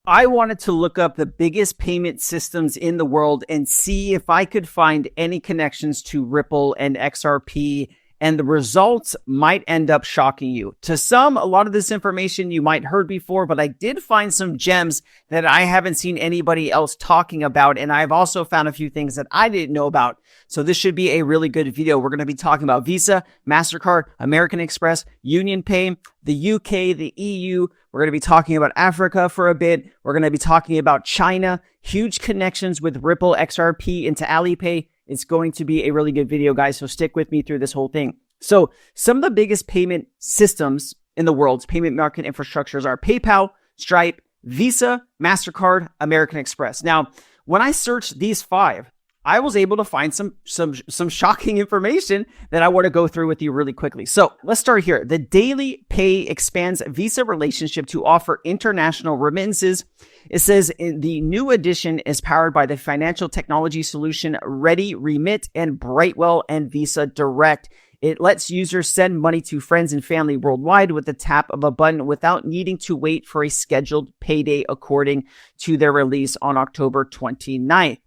I wanted to look up the biggest payment systems in the world and see if I could find any connections to Ripple and XRP, and the results might end up shocking you. To some, a lot of this information you might heard before, but I did find some gems that I haven't seen anybody else talking about, and I've also found a few things that I didn't know about. So this should be a really good video. We're going to be talking about Visa, Mastercard, American Express, UnionPay, the UK, the EU. We're going to be talking about Africa for a bit. We're going to be talking about China, huge connections with Ripple, XRP into Alipay. It's going to be a really good video, guys, so stick with me through this whole thing. So some of the biggest payment systems in the world's payment market infrastructures are PayPal, Stripe, Visa, Mastercard, American Express. Now, when I searched these five, I was able to find some shocking information that I want to go through with you really quickly. So let's start here. The Daily Pay expands Visa relationship to offer international remittances. It says the new edition is powered by the financial technology solution Ready Remit and Brightwell and Visa Direct. It lets users send money to friends and family worldwide with the tap of a button without needing to wait for a scheduled payday, according to their release on October 29th.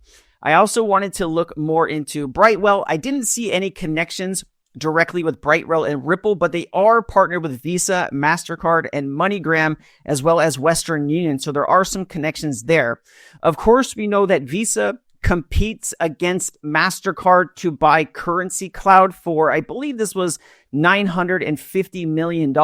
I also wanted to look more into Brightwell. I didn't see any connections directly with Brightwell and Ripple, but they are partnered with Visa, Mastercard, and MoneyGram, as well as Western Union. So there are some connections there. Of course, we know that Visa competes against Mastercard to buy Currency Cloud for, I believe this was $950 million.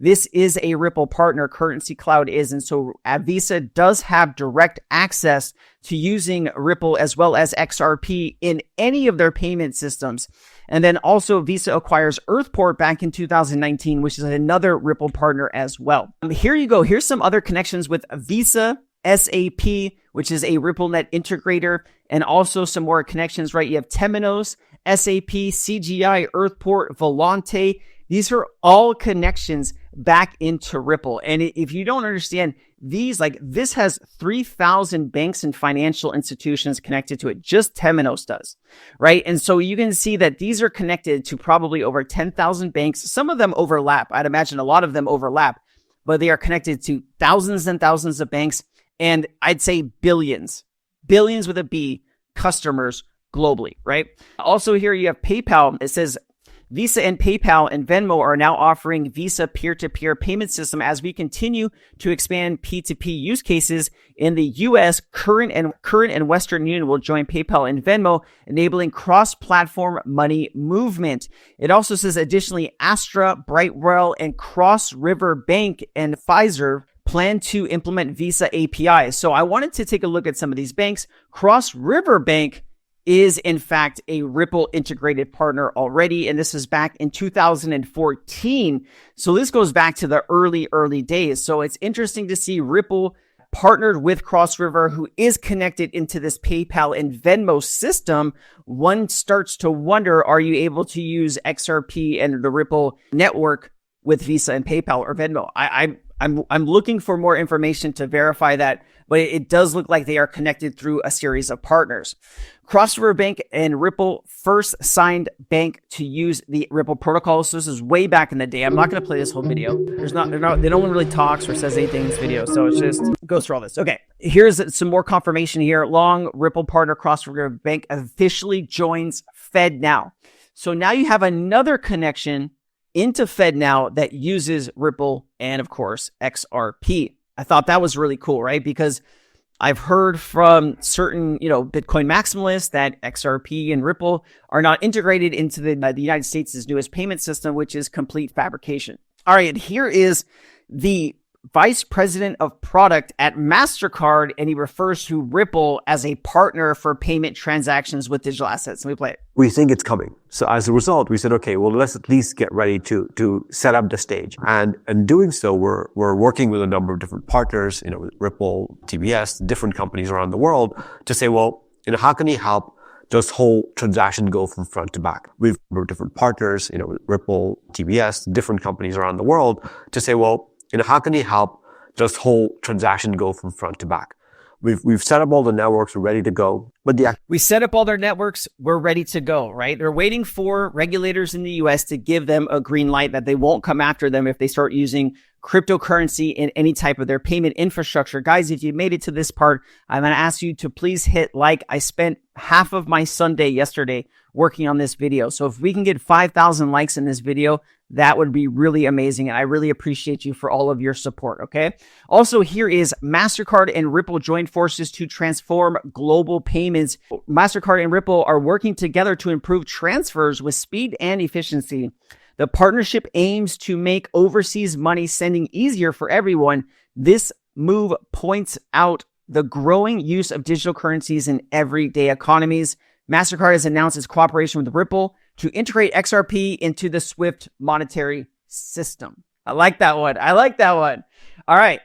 This is a Ripple partner, Currency Cloud is. And so Visa does have direct access to using Ripple as well as XRP in any of their payment systems. And then also Visa acquires Earthport back in 2019, which is another Ripple partner as well. Here you go. Here's some other connections with Visa, SAP, which is a RippleNet integrator, and also some more connections, right? You have Temenos, SAP, CGI, Earthport, Volante. These are all connections back into Ripple. And if you don't understand these, like this has 3,000 banks and financial institutions connected to it. Just Temenos does, right? And so you can see that these are connected to probably over 10,000 banks. Some of them overlap. I'd imagine a lot of them overlap, but they are connected to thousands and thousands of banks. And I'd say billions with a B, customers globally, right? Also here you have PayPal. It says Visa and PayPal and Venmo are now offering Visa peer-to-peer payment system as we continue to expand P2P use cases in the US. Current and Western Union will join PayPal and Venmo, enabling cross-platform money movement. It also says additionally, Astra, Brightwell, and Cross River Bank and Pfizer plan to implement Visa APIs. So I wanted to take a look at some of these banks. Cross River Bank is in fact a Ripple integrated partner already, and this is back in 2014. So this goes back to the early days. So it's interesting to see Ripple partnered with Cross River, who is connected into this PayPal and Venmo system. One starts to wonder, are you able to use XRP and the Ripple network with Visa and PayPal or Venmo? I'm looking for more information to verify that, but it does look like they are connected through a series of partners. Cross River Bank and Ripple first signed bank to use the Ripple protocol. So this is way back in the day. I'm not going to play this whole video. They no one really talks or says anything in this video. So it just goes through all this. Okay. Here's some more confirmation here. Long Ripple partner Cross River Bank officially joins FedNow. So now you have another connection into FedNow that uses Ripple and, of course, XRP. I thought that was really cool, right? Because I've heard from certain, Bitcoin maximalists that XRP and Ripple are not integrated into the United States' newest payment system, which is complete fabrication. All right, and here is the vice president of product at Mastercard, and he refers to Ripple as a partner for payment transactions with digital assets. Let me play it. We think it's coming. So as a result, we said, okay, well, let's at least get ready to set up the stage. And in doing so, we're working with a number of different partners, with Ripple, TBS, different companies around the world to say, well, how can you help this whole transaction go from front to back? We've got different partners, with Ripple, TBS, different companies around the world to say, well, how can you help this whole transaction go from front to back? We've set up all the networks, we're ready to go. But we set up all their networks. We're ready to go, right? They're waiting for regulators in the US to give them a green light that they won't come after them if they start using cryptocurrency in any type of their payment infrastructure. Guys, if you made it to this part, I'm going to ask you to please hit like. I spent half of my Sunday yesterday working on this video. So if we can get 5,000 likes in this video, that would be really amazing. And I really appreciate you for all of your support, okay? Also, here is Mastercard and Ripple join forces to transform global payments. Mastercard and Ripple are working together to improve transfers with speed and efficiency. The partnership aims to make overseas money sending easier for everyone. This move points out the growing use of digital currencies in everyday economies. Mastercard has announced its cooperation with Ripple to integrate XRP into the SWIFT monetary system. I like that one. All right.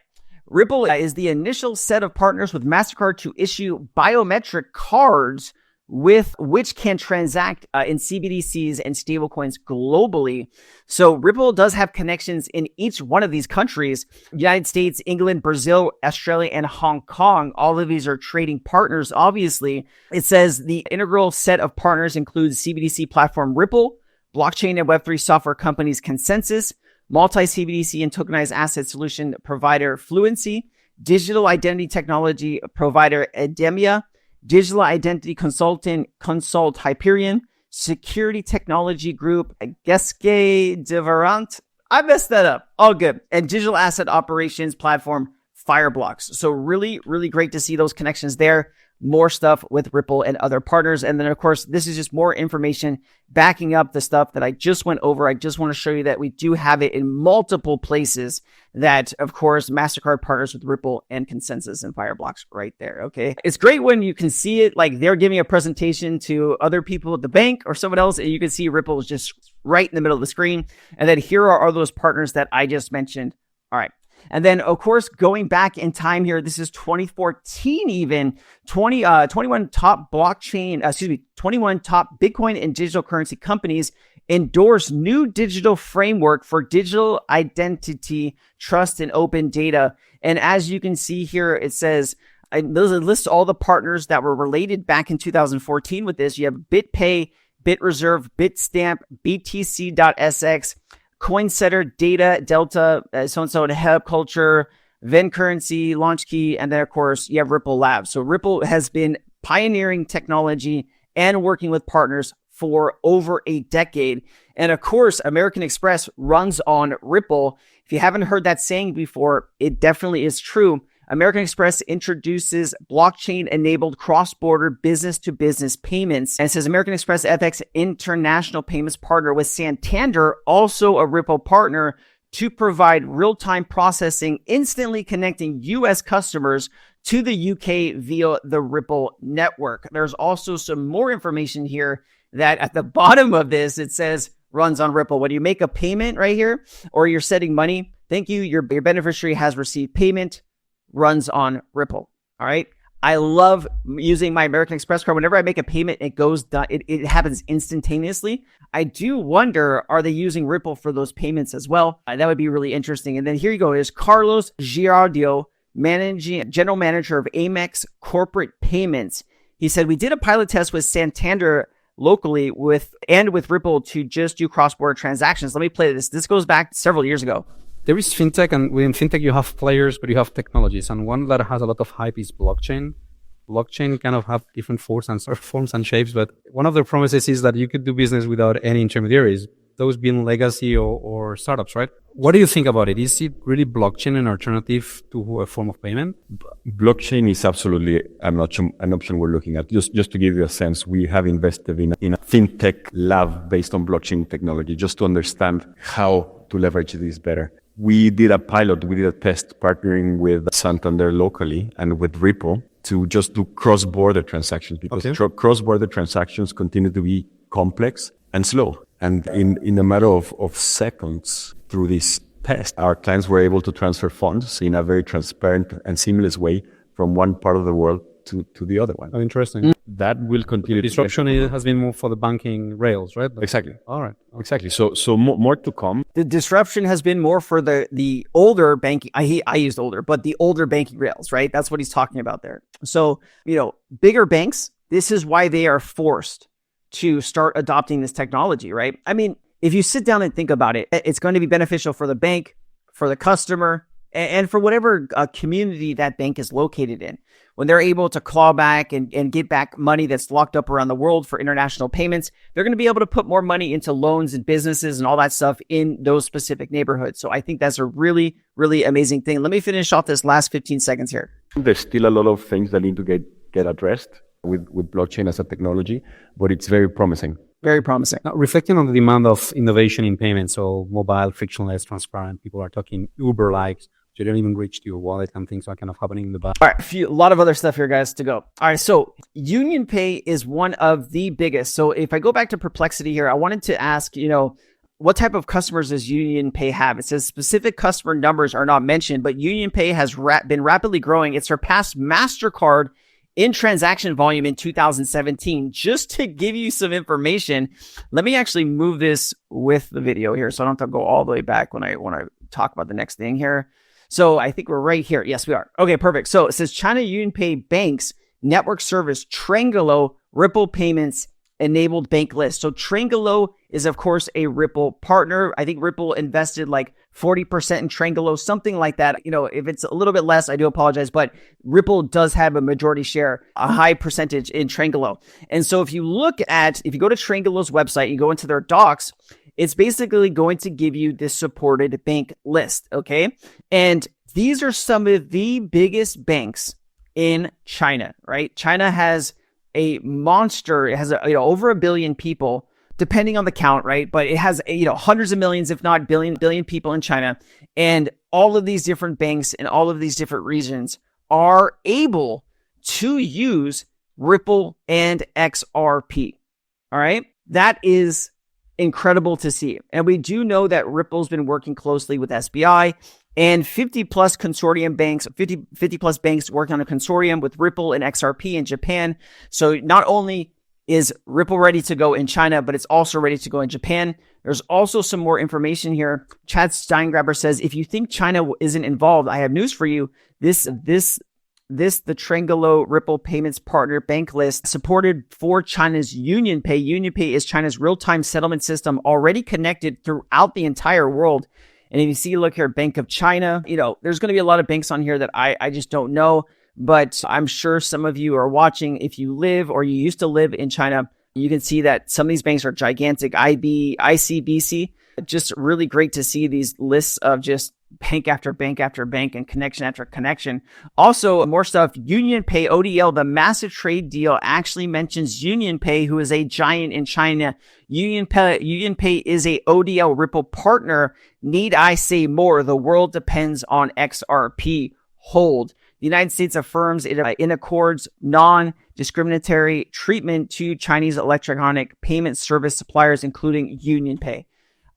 Ripple is the initial set of partners with Mastercard to issue biometric cards with which can transact in CBDCs and stablecoins globally. So Ripple does have connections in each one of these countries: United States, England, Brazil, Australia, and Hong Kong. All of these are trading partners, obviously. It says the integral set of partners includes CBDC platform Ripple, blockchain and Web3 software companies Consensus, multi-CBDC and tokenized asset solution provider Fluency, digital identity technology provider Edemia, digital identity consultant Consult Hyperion, security technology group Geske Devarant. I messed that up. All good. And digital asset operations platform Fireblocks. So really, really great to see those connections there. More stuff with Ripple and other partners. And then, of course, this is just more information backing up the stuff that I just went over. I just want to show you that we do have it in multiple places that, of course, Mastercard partners with Ripple and Consensus and Fireblocks right there. Okay. It's great when you can see it like they're giving a presentation to other people at the bank or someone else, and you can see Ripple is just right in the middle of the screen. And then here are those partners that I just mentioned. All right. And then, of course, going back in time here, this is 2014 even, 21 top 21 top Bitcoin and digital currency companies endorse new digital framework for digital identity, trust, and open data. And as you can see here, it says, those lists all the partners that were related back in 2014 with this. You have BitPay, BitReserve, Bitstamp, BTC.SX, Coinsetter, Data, Delta, so-and-so, and Hub Culture, Ven Currency, LaunchKey, and then, of course, you have Ripple Labs. So Ripple has been pioneering technology and working with partners for over a decade. And, of course, American Express runs on Ripple. If you haven't heard that saying before, it definitely is true. American Express introduces blockchain-enabled cross-border business-to-business payments. And it says American Express FX international payments partner with Santander, also a Ripple partner, to provide real-time processing, instantly connecting U.S. customers to the U.K. via the Ripple network. There's also some more information here that at the bottom of this, it says runs on Ripple. When you make a payment right here, or you're sending money, thank you, your beneficiary has received payment, runs on Ripple. All right. I love using my American Express card. Whenever I make a payment, it happens instantaneously. I do wonder, are they using Ripple for those payments as well? That would be really interesting. And then here you go, is Carlos Girardio, general manager of Amex Corporate Payments. He said, we did a pilot test with Santander locally with Ripple to just do cross-border transactions. Let me play this. This goes back several years ago. There is fintech, and within fintech you have players, but you have technologies. And one that has a lot of hype is blockchain. Blockchain kind of have different forms and shapes, but one of the promises is that you could do business without any intermediaries, those being legacy or startups, right? What do you think about it? Is it really blockchain an alternative to a form of payment? Blockchain is absolutely an option we're looking at. Just to give you a sense, we have invested in a fintech lab based on blockchain technology, just to understand how to leverage this better. We did a test partnering with Santander locally and with Ripple to just do cross-border transactions, because cross-border transactions continue to be complex and slow. And in a matter of seconds through this test, our clients were able to transfer funds in a very transparent and seamless way from one part of the world to the other one. Oh, interesting. That will continue. Disruption has been more for the banking rails, right? Exactly. All right. Exactly. So more to come. The disruption has been more for the older banking. I used older, but the older banking rails, right? That's what he's talking about there. So, bigger banks this is why they are forced to start adopting this technology, right? I mean, if you sit down and think about it, it's going to be beneficial for the bank, for the customer, and for whatever community that bank is located in. When they're able to claw back and get back money that's locked up around the world for international payments, they're going to be able to put more money into loans and businesses and all that stuff in those specific neighborhoods. So I think that's a really, really amazing thing. Let me finish off this last 15 seconds here. There's still a lot of things that need to get addressed with blockchain as a technology, but it's very promising. Very promising. Now, reflecting on the demand of innovation in payments, so mobile, frictionless, transparent, people are talking Uber-like. You don't even reach to your wallet and things are kind of happening in the back. All right, a lot of other stuff here, guys, to go. All right, so UnionPay is one of the biggest. So if I go back to Perplexity here, I wanted to ask, what type of customers does UnionPay have? It says specific customer numbers are not mentioned, but UnionPay has been rapidly growing. It surpassed Mastercard in transaction volume in 2017. Just to give you some information, let me actually move this with the video here so I don't have to go all the way back when I talk about the next thing here. So I think we're right here. Yes, we are. Okay, perfect. So it says China UnionPay Bank's network service Trangelo Ripple Payments enabled bank list. So Trangelo is, of course, a Ripple partner. I think Ripple invested like 40% in Trangelo, something like that. If it's a little bit less, I do apologize, but Ripple does have a majority share, a high percentage in Trangelo. And so if you go to Trangelo's website, you go into their docs, it's basically going to give you this supported bank list, okay? And these are some of the biggest banks in China, right? China has a monster. It has over 1 billion people, depending on the count, right? But it has hundreds of millions, if not billion people in China. And all of these different banks in all of these different regions are able to use Ripple and XRP, all right? That is incredible to see. And we do know that Ripple's been working closely with SBI and 50 plus banks working on a consortium with Ripple and XRP in Japan. So not only is Ripple ready to go in China, but it's also ready to go in Japan. There's also some more information here. Chad Steingraber says, if you think China isn't involved, I have news for you. The Trangelo Ripple Payments Partner Bank List supported for China's UnionPay. UnionPay is China's real-time settlement system already connected throughout the entire world. And if you see, look here, Bank of China, there's going to be a lot of banks on here that I just don't know, but I'm sure some of you are watching. If you live or you used to live in China, you can see that some of these banks are gigantic. ICBC, just really great to see these lists of just bank after bank after bank and connection after connection. Also, more stuff. UnionPay ODL, the massive trade deal, actually mentions UnionPay, who is a giant in China. UnionPay is a ODL Ripple partner. Need I say more? The world depends on XRP. Hold. The United States affirms it in accords non-discriminatory treatment to Chinese electronic payment service suppliers, including UnionPay.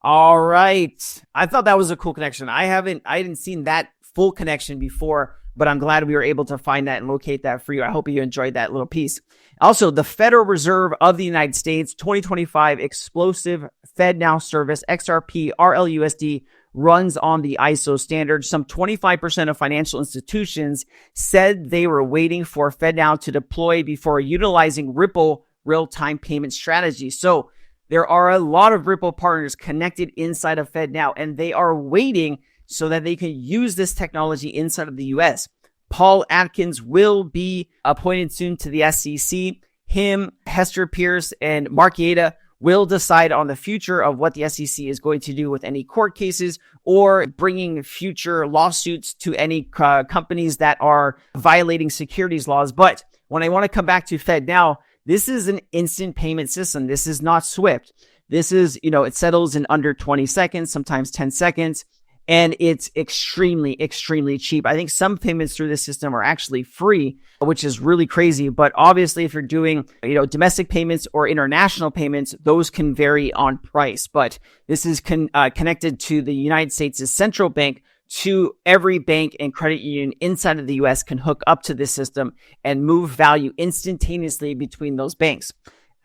All right. I thought that was a cool connection. I hadn't seen that full connection before, but I'm glad we were able to find that and locate that for you. I hope you enjoyed that little piece. Also, the Federal Reserve of the United States 2025 explosive FedNow service, XRP RLUSD, runs on the ISO standard. Some 25% of financial institutions said they were waiting for FedNow to deploy before utilizing Ripple real-time payment strategy. So there are a lot of Ripple partners connected inside of FedNow, and they are waiting so that they can use this technology inside of the US. Paul Atkins will be appointed soon to the SEC. Him, Hester Pierce, and Mark Yeda will decide on the future of what the SEC is going to do with any court cases or bringing future lawsuits to any companies that are violating securities laws. But when I want to come back to FedNow, this is an instant payment system. This is not SWIFT. This is, it settles in under 20 seconds, sometimes 10 seconds. And it's extremely, extremely cheap. I think some payments through this system are actually free, which is really crazy. But obviously, if you're doing, domestic payments or international payments, those can vary on price. But this is connected to the United States' central bank. To every bank and credit union inside of the US can hook up to this system and move value instantaneously between those banks.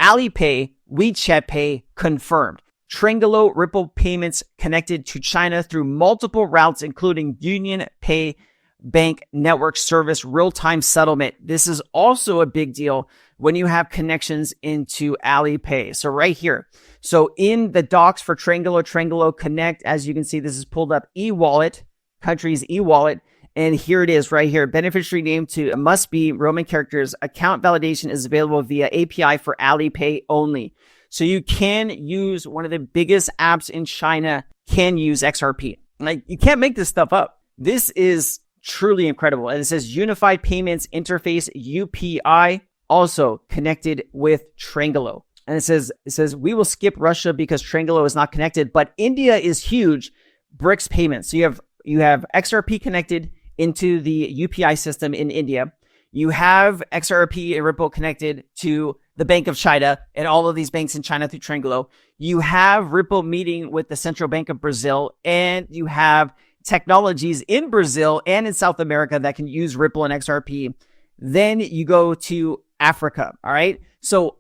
Alipay, WeChat Pay confirmed. Trangelo Ripple payments connected to China through multiple routes, including UnionPay bank network service real-time settlement. This is also a big deal when you have connections into Alipay. So right here. So in the docs for Trangelo Connect, as you can see, this is pulled up e-wallet, country's e-wallet. And here it is right here. Beneficiary name must be Roman characters. Account validation is available via API for Alipay only. So you can use one of the biggest apps in China, can use XRP. Like, you can't make this stuff up. This is truly incredible. And it says Unified Payments Interface, UPI, also connected with Trangelo. And it says we will skip Russia because Trangelo is not connected, but India is huge. BRICS payments. So you have XRP connected into the UPI system in India. You have XRP and Ripple connected to the Bank of China and all of these banks in China through Trangelo. You have Ripple meeting with the Central Bank of Brazil, and you have technologies in Brazil and in South America that can use Ripple and XRP. Then you go to Africa. All right. So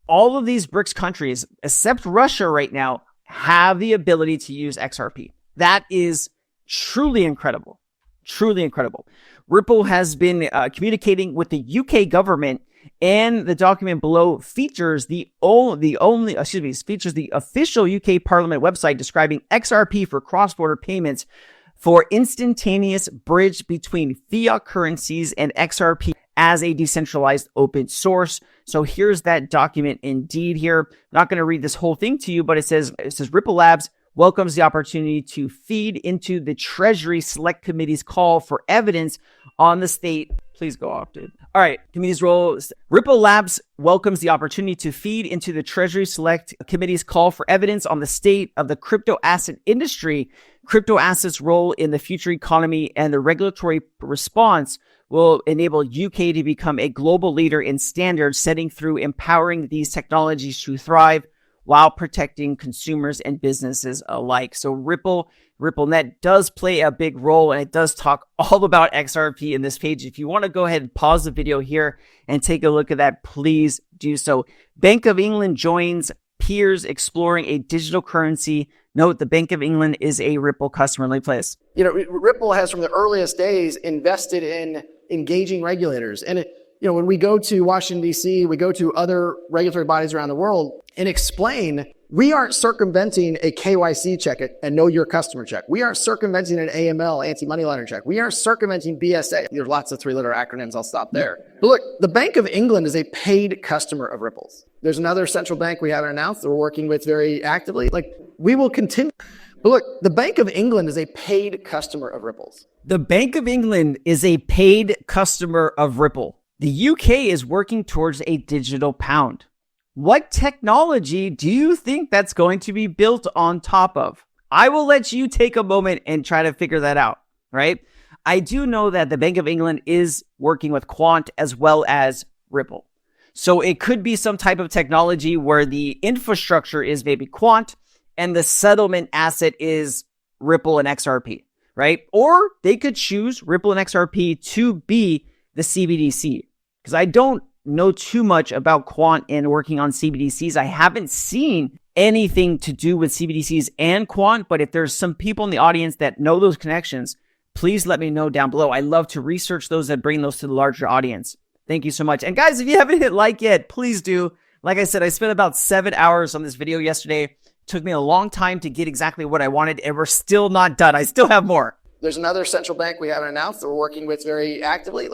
all of these BRICS countries, except Russia right now, have the ability to use XRP. That is truly incredible. Truly incredible. Ripple has been communicating with the UK government, and the document below features the official UK Parliament website describing XRP for cross-border payments for instantaneous bridge between fiat currencies and XRP as a decentralized open source. So here's that document indeed here. I'm not going to read this whole thing to you, but it says Ripple Labs welcomes the opportunity to feed into the Treasury Select Committee's call for evidence on the state. Please go off, dude. All right, committee's role. Ripple Labs welcomes the opportunity to feed into the Treasury Select Committee's call for evidence on the state of the crypto asset industry, crypto assets' role in the future economy, and the regulatory response will enable UK to become a global leader in standard setting through empowering these technologies to thrive while protecting consumers and businesses alike. So RippleNet does play a big role, and it does talk all about XRP in this page. If you want to go ahead and pause the video here and take a look at that, please do so. Bank of England joins peers exploring a digital currency. Note the Bank of England is a Ripple customer. Let me play this. Ripple has from the earliest days invested in engaging regulators. And when we go to Washington, D.C., we go to other regulatory bodies around the world and explain, we aren't circumventing a KYC check and know your customer check. We aren't circumventing an AML, anti-money laundering check. We aren't circumventing BSA. There's lots of three-letter acronyms. I'll stop there. But look, the Bank of England is a paid customer of Ripple's. There's another central bank we haven't announced that we're working with very actively. We will continue. But look, the Bank of England is a paid customer of Ripple's. The Bank of England is a paid customer of Ripple. The UK is working towards a digital pound. What technology do you think that's going to be built on top of? I will let you take a moment and try to figure that out, right? I do know that the Bank of England is working with Quant as well as Ripple. So it could be some type of technology where the infrastructure is maybe Quant and the settlement asset is Ripple and XRP, right? Or they could choose Ripple and XRP to be the CBDC. Because I don't know too much about Quant and working on CBDCs. I haven't seen anything to do with CBDCs and Quant, but if there's some people in the audience that know those connections, please let me know down below. I love to research those and bring those to the larger audience. Thank you so much. And guys, if you haven't hit like yet, please do. Like I said, I spent about 7 hours on this video yesterday. It took me a long time to get exactly what I wanted, and we're still not done. I still have more. There's another central bank we haven't announced that we're working with very actively.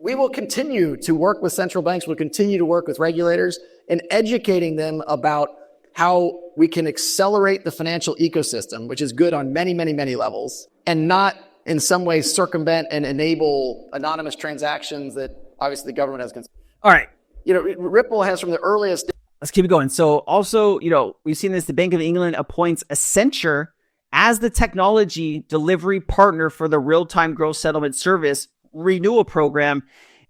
We will continue to work with central banks. We'll continue to work with regulators and educating them about how we can accelerate the financial ecosystem, which is good on many, many, many levels, and not in some ways circumvent and enable anonymous transactions that obviously the government has concerns. All right. Ripple has from the earliest. Let's keep it going. So also, we've seen this. The Bank of England appoints Accenture as the technology delivery partner for the real-time gross settlement service renewal program.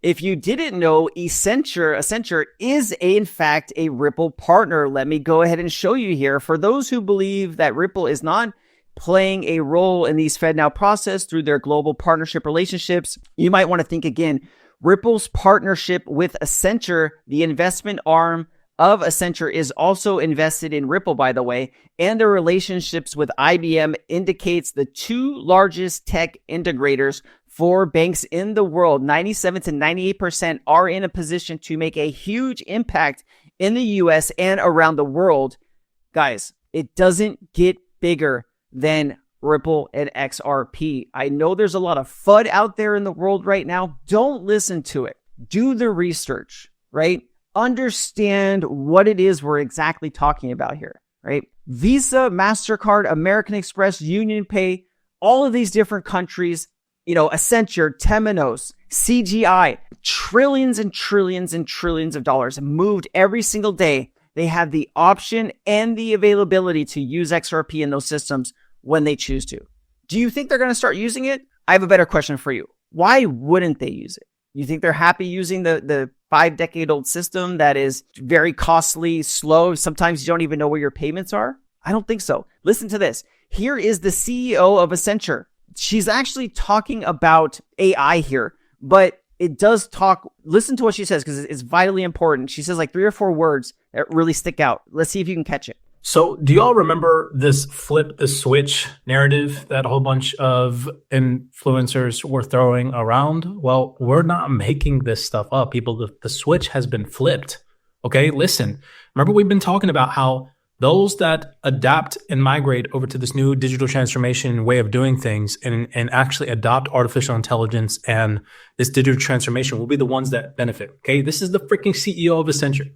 If you didn't know, Accenture is in fact a Ripple partner. Let me go ahead and show you here. For those who believe that Ripple is not playing a role in these FedNow process through their global partnership relationships, you might want to think again. Ripple's partnership with Accenture, the investment arm of Accenture, is also invested in Ripple, by the way, and their relationships with IBM indicates the two largest tech integrators for banks in the world. 97 to 98% are in a position to make a huge impact in the US and around the world. Guys, it doesn't get bigger than Ripple and XRP. I know there's a lot of FUD out there in the world right now. Don't listen to it. Do the research, right? Understand what it is we're exactly talking about here, right? Visa, Mastercard, American Express, UnionPay, all of these different countries, Accenture, Temenos, CGI, trillions and trillions and trillions of dollars moved every single day. They have the option and the availability to use XRP in those systems when they choose to. Do you think they're going to start using it? I have a better question for you. Why wouldn't they use it? You think they're happy using the 5-decade-old system that is very costly, slow? Sometimes you don't even know where your payments are? I don't think so. Listen to this. Here is the CEO of Accenture. She's actually talking about AI here, but it does talk. Listen to what she says because it's vitally important. She says like 3 or 4 words that really stick out. Let's see if you can catch it. So do you all remember this flip the switch narrative that a whole bunch of influencers were throwing around? Well, we're not making this stuff up, people. The switch has been flipped. Okay, listen. Remember, we've been talking about how those that adapt and migrate over to this new digital transformation way of doing things and actually adopt artificial intelligence and this digital transformation will be the ones that benefit. Okay, this is the freaking CEO of Accenture.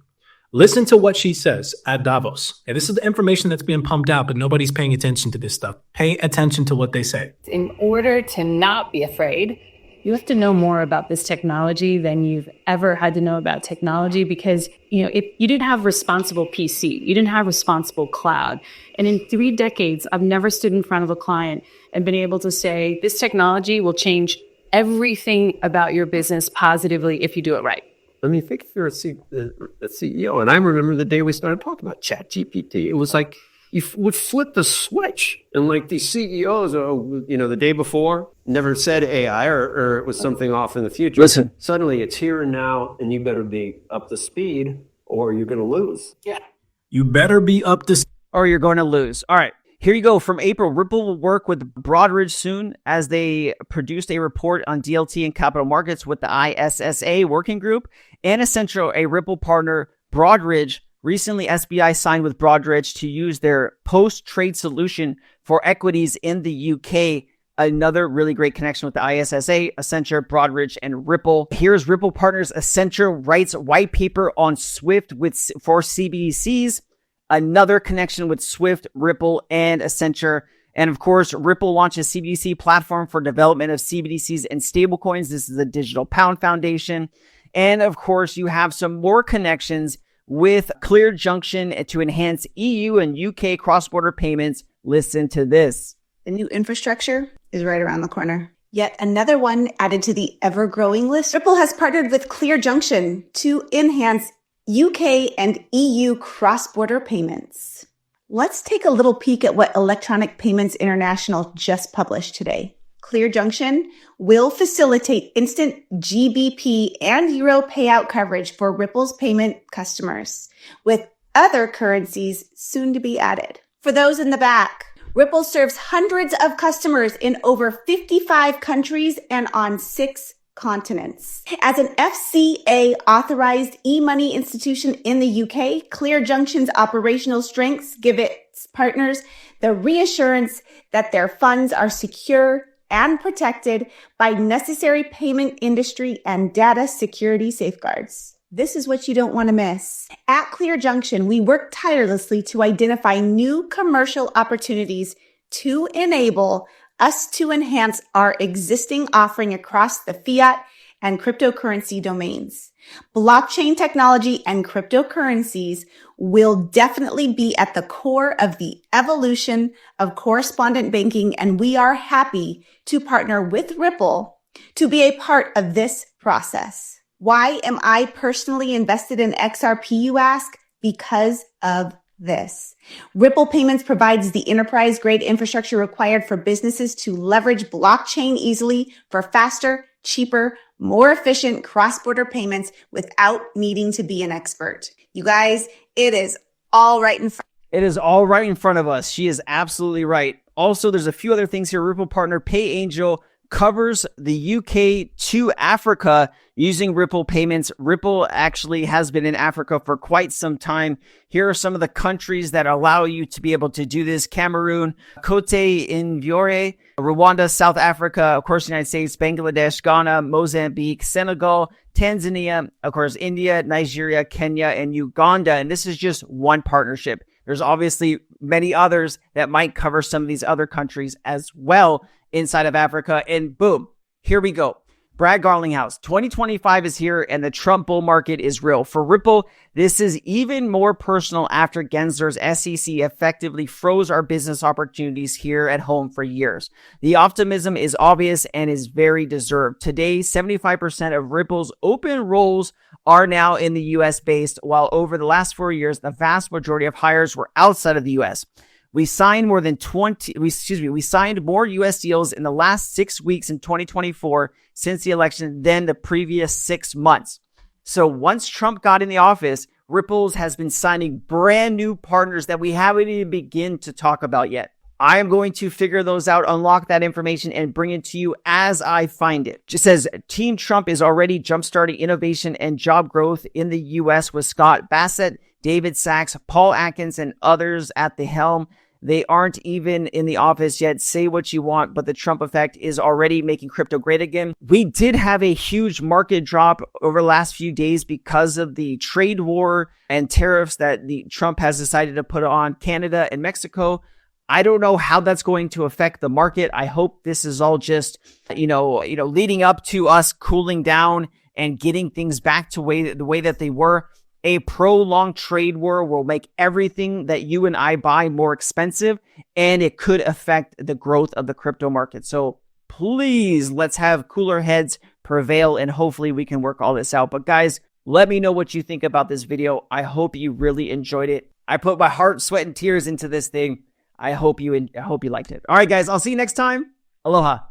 Listen to what she says at Davos. And this is the information that's being pumped out, but nobody's paying attention to this stuff. Pay attention to what they say. In order to not be afraid, you have to know more about this technology than you've ever had to know about technology because, if you didn't have responsible PC, you didn't have responsible cloud. And in 3 decades, I've never stood in front of a client and been able to say, this technology will change everything about your business positively if you do it right. I mean, think if you're a CEO, and I remember the day we started talking about ChatGPT, it was like you would flip the switch, and like these CEOs, the day before never said AI or it was something off in the future. Listen, suddenly it's here and now, and you better be up to speed, or you're going to lose. Yeah, you better be up to. Or you're going to lose. All right. Here you go. From April, Ripple will work with Broadridge soon as they produced a report on DLT and capital markets with the ISSA working group and Accenture, a Ripple partner. Broadridge, recently SBI signed with Broadridge to use their post-trade solution for equities in the UK. Another really great connection with the ISSA, Accenture, Broadridge, and Ripple. Here's Ripple partners. Accenture writes white paper on Swift for CBDCs. Another connection with Swift, Ripple, and Accenture. And of course, Ripple launches CBDC platform for development of CBDCs and stablecoins. This is the Digital Pound Foundation. And of course, you have some more connections with Clear Junction to enhance EU and UK cross-border payments. Listen to this. The new infrastructure is right around the corner. Yet another one added to the ever-growing list. Ripple has partnered with Clear Junction to enhance UK and EU cross-border payments. Let's take a little peek at what Electronic Payments International just published today. Clear Junction will facilitate instant GBP and Euro payout coverage for Ripple's payment customers, with other currencies soon to be added. For those in the back, Ripple serves hundreds of customers in over 55 countries and on 6 continents. As an FCA authorized e-money institution in the UK, Clear Junction's operational strengths give its partners the reassurance that their funds are secure and protected by necessary payment industry and data security safeguards. This is what you don't want to miss. At Clear Junction, we work tirelessly to identify new commercial opportunities to enable us to enhance our existing offering across the fiat and cryptocurrency domains. Blockchain technology and cryptocurrencies will definitely be at the core of the evolution of correspondent banking, and we are happy to partner with Ripple to be a part of this process. Why am I personally invested in XRP, you ask? Because of this. Ripple Payments provides the enterprise-grade infrastructure required for businesses to leverage blockchain easily for faster, cheaper, more efficient cross-border payments without needing to be an expert. You guys, it is all right in front. It is all right in front of us. She is absolutely right. Also, there's a few other things here. Ripple partner PayAngel covers the UK to Africa using Ripple payments. Ripple actually has been in Africa for quite some time. Here are some of the countries that allow you to be able to do this: Cameroon, Cote d'Ivoire, Rwanda, South Africa, of course, United States, Bangladesh, Ghana, Mozambique, Senegal, Tanzania, of course, India, Nigeria, Kenya, and Uganda. And this is just one partnership. There's obviously many others that might cover some of these other countries as well inside of Africa. And boom, here we go. Brad Garlinghouse, 2025 is here and the Trump bull market is real. For Ripple, this is even more personal after Gensler's SEC effectively froze our business opportunities here at home for years. The optimism is obvious and is very deserved. Today, 75% of Ripple's open roles are now in the US based, while over the last 4 years, the vast majority of hires were outside of the US. We signed more US deals in the last 6 weeks in 2024 since the election than the previous 6 months. So once Trump got in the office, Ripple's has been signing brand new partners that we haven't even begun to talk about yet. I am going to figure those out, unlock that information, and bring it to you as I find it. Just says Team Trump is already jumpstarting innovation and job growth in the US with Scott Bassett, David Sachs, Paul Atkins, and others at the helm. They aren't even in the office yet. Say what you want, but the Trump effect is already making crypto great again. We did have a huge market drop over the last few days because of the trade war and tariffs that the Trump has decided to put on Canada and Mexico. I don't know how that's going to affect the market. I hope this is all just, leading up to us cooling down and getting things back to the way that they were. A prolonged trade war will make everything that you and I buy more expensive, and it could affect the growth of the crypto market. So please, let's have cooler heads prevail, and hopefully we can work all this out. But guys, let me know what you think about this video. I hope you really enjoyed it. I put my heart, sweat, and tears into this thing. I hope you liked it. All right, guys, I'll see you next time. Aloha.